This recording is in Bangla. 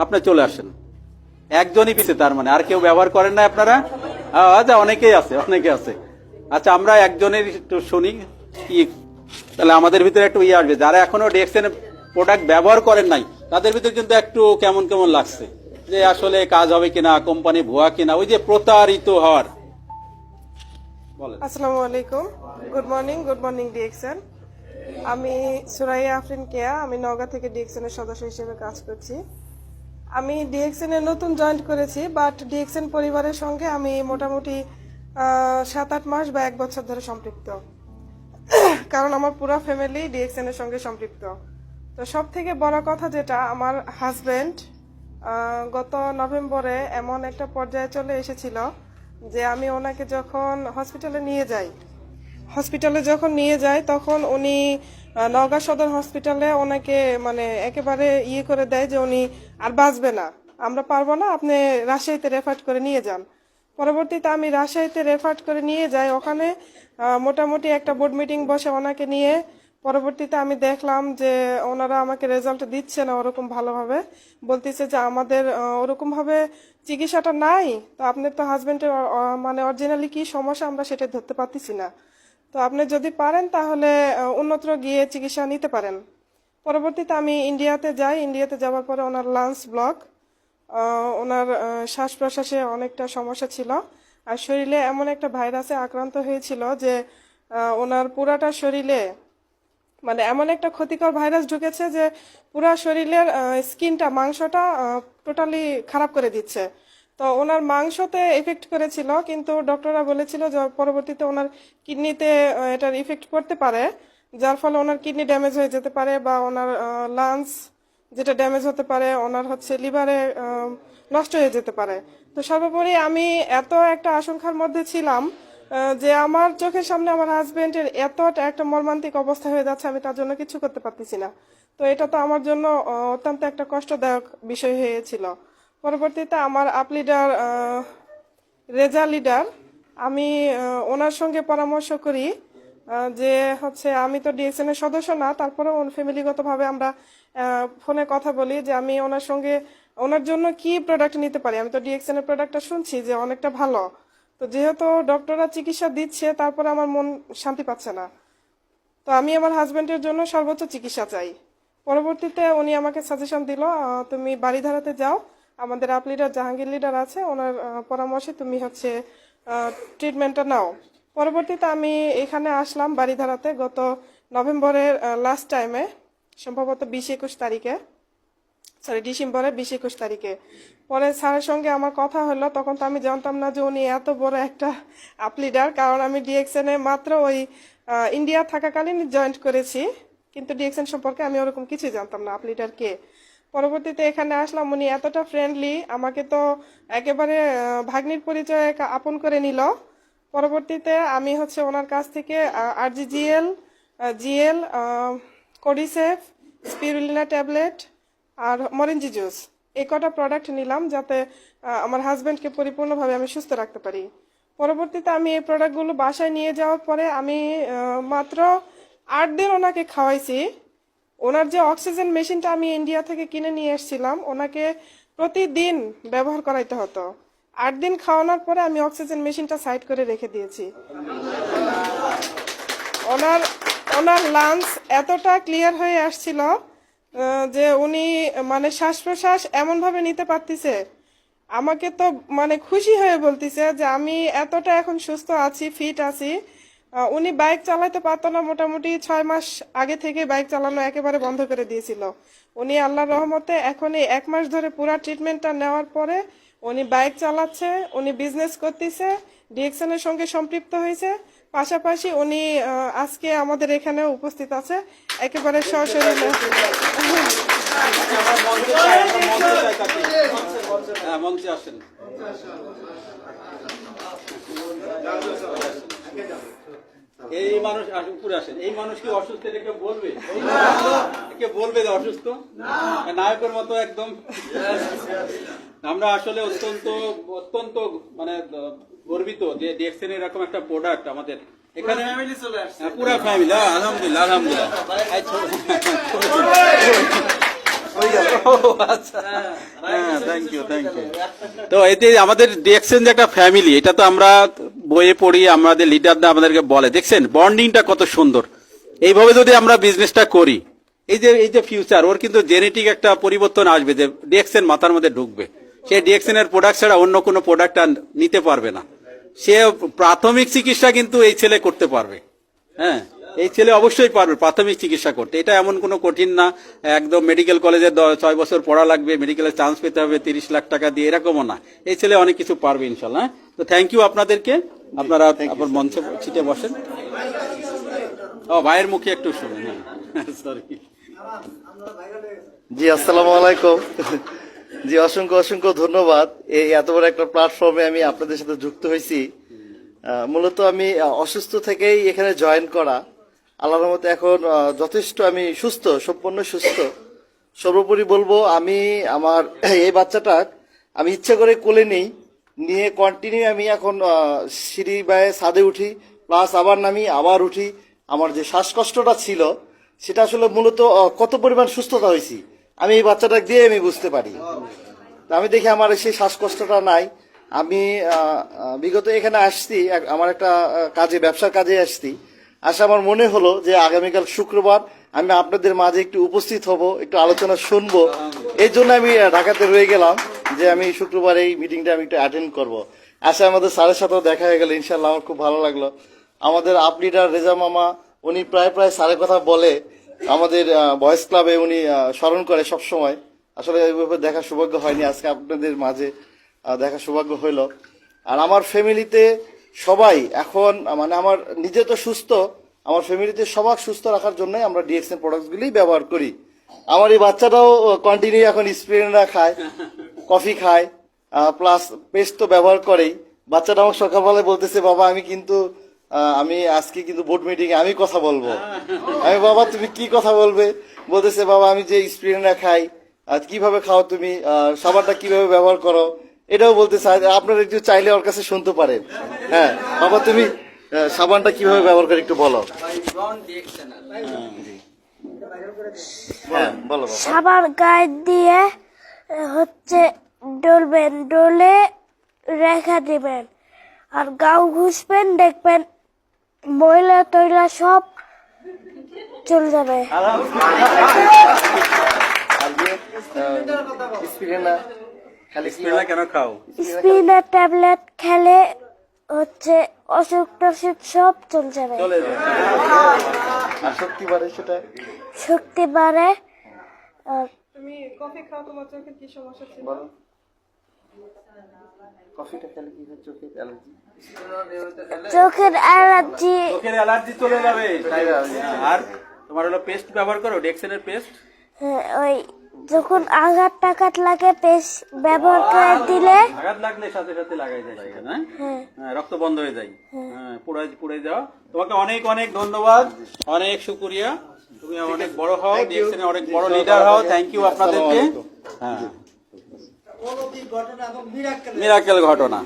আপনি চলে আসেন। একজনই পিছে, তার মানে আর কেউ ব্যবহার করেন না আপনারা? আচ্ছা, অনেকেই আছে, অনেকে আছে। আচ্ছা, আমরা একজনের একটু শুনি কি, তাহলে আমাদের ভিতরে একটু ইয়ে আসবে। যারা এখনো ডিএক্সএন প্রোডাক্ট ব্যবহার করেন নাই তাদের ভিতরে কিন্তু একটু কেমন কেমন লাগছে, যে আসলে কাজ হবে কিনা, কোম্পানি ভুয়া কিনা, ওই যে প্রতারিত হওয়ার। বলেন। আসসালামু আলাইকুম, গুড মর্নিং ডিএক্সএন। আমি সুরাইয়া আফরিন কেয়া, আমি নওগাঁ থেকে ডিএক্সএন এর সদস্য হিসেবে কাজ করছি। আমি ডিএক্সএন এ নতুন জয়েন করেছি, বাট ডিএক্সএন পরিবারের সঙ্গে আমি মোটামুটি 7-8 মাস বা 1 বছর ধরে সম্পৃক্ত, কারণ আমার পুরো ফ্যামিলি ডিএক্সএন এর সঙ্গে সম্পৃক্ত। তো সব থেকে বড় কথা যেটা, আমার হাজবেন্ড গত নভেম্বরে এমন একটা পর্যায়ে চলে এসেছিল যে আমি ওনাকে যখন হসপিটালে যখন নিয়ে যাই তখন উনি নওগাঁ সদর হসপিটালে ওনাকে মানে একেবারে ইয়ে করে দেয় যে উনি আর বাঁচবে না, আমরা পারবো না, আপনি রাজশাহীতে রেফার করে নিয়ে যান। পরবর্তীতে আমি রাজশাহীতে রেফার করে নিয়ে যাই, ওখানে মোটামুটি একটা বোর্ড মিটিং বসে ওনাকে নিয়ে। পরবর্তীতে আমি দেখলাম যে ওনারা আমাকে রেজাল্ট দিচ্ছে না ওরকম ভালোভাবে, বলতেছে যে আমাদের ওরকম ভাবে চিকিৎসাটা নাই, তো আপনার তো হাজবেন্ডের মানে অরিজিনালি কি সমস্যা আমরা সেটা ধরতে পারতেছি না, তো আপনি যদি পারেন তাহলে অন্যত্র গিয়ে চিকিৎসা নিতে পারেন। পরবর্তীতে আমি ইন্ডিয়াতে যাই, ইন্ডিয়াতে যাওয়ার পরে ওনার লাংস ব্লক, ওনার শ্বাস প্রশ্বাসে অনেকটা সমস্যা ছিল, আর শরীরে এমন একটা ভাইরাসে আক্রান্ত হয়েছিল যে ওনার পুরাটা শরীরে মানে এমন একটা ক্ষতিকর ভাইরাস ঢুকেছে যে পুরা শরীরের স্কিনটা, মাংসটা টোটালি খারাপ করে দিচ্ছে। তো ওনার মাংসতে এফেক্ট করেছিল, কিন্তু ডক্টররা বলেছিল যে পরবর্তীতে ওনার কিডনিতে এটার ইফেক্ট করতে পারে, যার ফলে ওনার কিডনি ড্যামেজ হয়ে যেতে পারে, বা ওনার লাংস যেটা ড্যামেজ হতে পারে, ওনার হচ্ছে লিভারে নষ্ট হয়ে যেতে পারে। তো সর্বোপরি আমি এত একটা আশঙ্কার মধ্যে ছিলাম যে আমার চোখের সামনে আমার হাজবেন্ডের এত একটা মর্মান্তিক অবস্থা হয়ে যাচ্ছে, আমি তার জন্য কিছু করতে পারতেছি না। তো এটা তো আমার জন্য অত্যন্ত একটা কষ্টদায়ক বিষয় হয়েছিল। পরবর্তীতে আমার আপ লিডার রেজা লিডার, আমি ওনার সঙ্গে পরামর্শ করি যে হচ্ছে আমি তো ডিএক্সএন এর সদস্য না, তারপরে ফ্যামিলিগতভাবে আমরা ফোনে কথা বলি যে আমি ওনার সঙ্গে ওনার জন্য কি প্রোডাক্ট নিতে পারি। আমি তো ডিএক্সএন এর প্রোডাক্টটা শুনছি যে অনেকটা ভালো, তো যেহেতু ডক্টররা চিকিৎসা দিচ্ছে তারপরে আমার মন শান্তি পাচ্ছে না, তো আমি আমার হাজবেন্ডের জন্য সর্বোচ্চ চিকিৎসা চাই। পরবর্তীতে উনি আমাকে সাজেশন দিল, তুমি বাড়িধারাতে যাও, আমাদের আপ লিডার জাহাঙ্গীর লিডার আছে, ওনার পরামর্শে তুমি হচ্ছে ট্রিটমেন্টটা নাও। পরবর্তীতে আমি এখানে আসলাম বাড়িধারাতে গত নভেম্বরের লাস্ট টাইমে, সম্ভবত 20-21 তারিখে, ডিসেম্বরের 20-21 তারিখে। পরে স্যারের সঙ্গে আমার কথা হলো, তখন তো আমি জানতাম না যে উনি এত বড় একটা আপ লিডার, কারণ আমি ডিএক্সএন এ মাত্র ওই ইন্ডিয়া থাকাকালীন জয়েন্ট করেছি, কিন্তু ডিএক্সএন সম্পর্কে আমি ওরকম কিছুই জানতাম না, আপ লিডার কে। পরবর্তীতে এখানে আসলাম, উনি এতটা ফ্রেন্ডলি, আমাকে তো একেবারে ভাগ্নির পরিচয়ে আপন করে নিল। পরবর্তীতে আমি হচ্ছে ওনার কাছ থেকে আরজিজিএল, জিএল, কোডিসেফ, স্পিরুলিনা ট্যাবলেট আর মরেঞ্জি জুস, এই কটা প্রোডাক্ট নিলাম যাতে আমার হাজবেন্ডকে পরিপূর্ণভাবে আমি সুস্থ রাখতে পারি। পরবর্তীতে আমি এই প্রোডাক্টগুলো বাসায় নিয়ে যাওয়ার পরে আমি মাত্র 8 দিন ওনাকে খাওয়াইছি। ওনার যে অক্সিজেন মেশিনটা আমি ইন্ডিয়া থেকে কিনে নিয়ে এসেছিলাম, ওনাকে প্রতিদিন ব্যবহার করাইতে হতো। 8 দিন খাওয়ানোর পরে আমি অক্সিজেন মেশিনটা সাইড করে রেখে দিয়েছি। ওনার লাংস এতটা ক্লিয়ার হয়ে আসছিল যে উনি মানে শ্বাস প্রশ্বাস এমন ভাবে নিতে পারতেছে, আমাকে তো মানে খুশি হয়ে বলতেছে যে আমি এতটা এখন সুস্থ আছি, ফিট আছি। উনি বাইক চালাতে পারতো না, মোটামুটি 6 মাস আগে থেকে বাইক চালানো একেবারে বন্ধ করে দিয়েছিল। উনি আল্লাহর রহমতে এখন এই 1 মাস ধরে পুরা ট্রিটমেন্টটা নেওয়ার পরে উনি বাইক চালাচ্ছে, উনি বিজনেস করতেছে, ডিএক্সএন এর সঙ্গে সম্পৃক্ত হয়েছে, পাশাপাশি উনি আজকে আমাদের এখানে উপস্থিত আছে একেবারে সশরীরে। মঞ্চে আসেন। এই মানুষ উপরে আসেন। এই মানুষ কি অসুস্থ? এটাকে বলবে, একে বলবে যে অসুস্থ? নায়কের মতো একদম। আমরা আসলে অত্যন্ত অত্যন্ত মানে গর্বিত যে ডিএক্সএন এরকম একটা প্রোডাক্ট আমাদের এখানে পুরো ফ্যামিলি। আলহামদুলিল্লাহ, আলহামদুলিল্লাহ। আচ্ছা হ্যাঁ, থ্যাংক ইউ। তো এই যে আমাদের ডিএক্সএন যে একটা ফ্যামিলি, এটা তো আমরা বইয়ে পড়ি, আমাদের লিডাররা আমাদেরকে বলে, দেখছেন বন্ডিংটা কত সুন্দর। এইভাবে যদি আমরা বিজনেসটা করি, এই যে ফিউচার, ওর কিন্তু জেনেটিক একটা পরিবর্তন আসবে, যে ডিএক্সএন মাথার মধ্যে ঢুকবে, সেই ডিএক্সএন এর প্রোডাক্ট ছাড়া অন্য কোনো প্রোডাক্ট নিতে পারবে না। সে প্রাথমিক চিকিৎসা কিন্তু এই ছেলে করতে পারবে। হ্যাঁ, এই ছেলে অবশ্যই পারবে প্রাথমিক চিকিৎসা করতে। এটা এমন কোনো কঠিন না, একদম মেডিকেল কলেজে 6 বছর পড়া লাগবে, মেডিকেলের চান্স পেতে হবে 30 লাখ টাকা দিয়ে, এরকমও না। এই ছেলে অনেক কিছু পারবে ইনশাল্লাহ। তো থ্যাংক ইউ আপনাদেরকে। আপনারা আপনার মঞ্চে ছিটে বসেন। ও ভাইয়ের মুখে একটু শুনুন। সরি। জি, আসসালামু আলাইকুম। জি, অসংখ্য অসংখ্য ধন্যবাদ। এই এত বড় একটা প্ল্যাটফর্মে আমি আপনাদের সাথে যুক্ত হয়েছি। মূলত আমি অসুস্থ থেকেই এখানে জয়েন করা। আল্লাহর রহমতে এখন যথেষ্ট আমি সুস্থ, সম্পূর্ণ সুস্থ। সর্বোপরি বলবো, আমি আমার এই বাচ্চাটা আমি ইচ্ছা করে কোলে নেই, নিয়ে কন্টিনিউ আমি এখন সিঁড়ি বায়ে ছাদে উঠি, প্লাস আবার নামি, আবার উঠি। আমার যে শ্বাসকষ্টটা ছিল, সেটা আসলে মূলত কত পরিমাণ সুস্থতা হয়েছি আমি এই বাচ্চাটাকে দিয়ে আমি বুঝতে পারি। তা আমি দেখি আমার সেই শ্বাসকষ্টটা নাই। আমি বিগত এখানে আসছি, আমার একটা কাজে, ব্যবসার কাজে আসছি। আমার মনে হলো যে আগামীকাল শুক্রবার আমি আপনাদের মাঝে একটু উপস্থিত হব, একটু আলোচনা শুনবো। এই জন্য আমি ঢাকাতে রয়ে গেলাম যে আমি শুক্রবার এই মিটিংটা আমি একটু অ্যাটেন্ড করবো। আমাদের স্যারের সাথেও দেখা হয়ে গেল, ইনশাল্লাহ আমার খুব ভালো লাগলো। আমাদের আপ লিডার রেজা মামা, উনি প্রায় স্যারের কথা বলে, আমাদের বয়েজ ক্লাবে উনি স্মরণ করে সব সময়। আসলে এইভাবে দেখা সৌভাগ্য হয়নি, আজকে আপনাদের মাঝে দেখা সৌভাগ্য হইল। আর আমার ফ্যামিলিতে সবাই এখন, মানে আমার নিজে তো সুস্থ, আমার ফ্যামিলিতে সবাই সুস্থ রাখার জন্যই আমরা ডিএক্সএন প্রোডাক্টসগুলি ব্যবহার করি। আমার এই বাচ্চাটাও কন্টিনিউ এখন স্প্রিনা খায়, কফি খায়, প্লাস পেস্ট তো ব্যবহার করেই। বাচ্চাটা আমার সকালবেলায় বলতেছে, বাবা আমি আজকে কিন্তু বোর্ড মিটিং এ আমি কথা বলবো। আমি, বাবা তুমি কি কথা বলবে? বলতেছে, বাবা আমি যে স্প্রিনা খাই, কিভাবে খাও তুমি, সাবানটা কিভাবে ব্যবহার করো, এটাও বলতে চাই। আপনারা একটু চাইলে ওর কাছে শুনতে পারেন। হ্যাঁ বাবা, তুমি সাবানটা কিভাবে ব্যবহার করে একটু বলো। হ্যাঁ বলো বাবা। সাবান গায়ে দিয়ে হচ্ছে ডলবেন, ডলে রেখে দিবেন, আর গাও ঘুষবেন, দেখবেন ময়লা টয়লা সব চলে যাবে। কেন খাও? স্পিনার ট্যাবলেট খেলে হচ্ছে অসুখ টসুখ সব চলে যাবে। আর শক্তি বাড়ে, সেটা শক্তি বাড়ে। আর তুমি কফি খাও, তোমার চোখের কি সমস্যা ছিল? বলো। কফিটা খেলে কি হয়? চোখের অ্যালার্জি, চোখের অ্যালার্জি, চোখের অ্যালার্জি চলে যাবে। আর তোমার হলো পেস্ট ব্যবহার করো, ডিএক্সএন এর পেস্ট। ওই যখন আঘাত টাঘাত লাগে পেস্ট ব্যবহার করে দিলে, আঘাত লাগলে সাথে সাথে লাগাই যায়, না? হ্যাঁ, রক্ত বন্ধ হয়ে যায়। হ্যাঁ, পুড়ে যাও। তোমাকে অনেক অনেক ধন্যবাদ, অনেক শুকরিয়া। তুমি অনেক বড় হও, ডিএক্সএন এর অনেক বড় লিডার হও। থ্যাংক ইউ আপনাদেরকে। হ্যাঁ, মিরাকেল ঘটনা।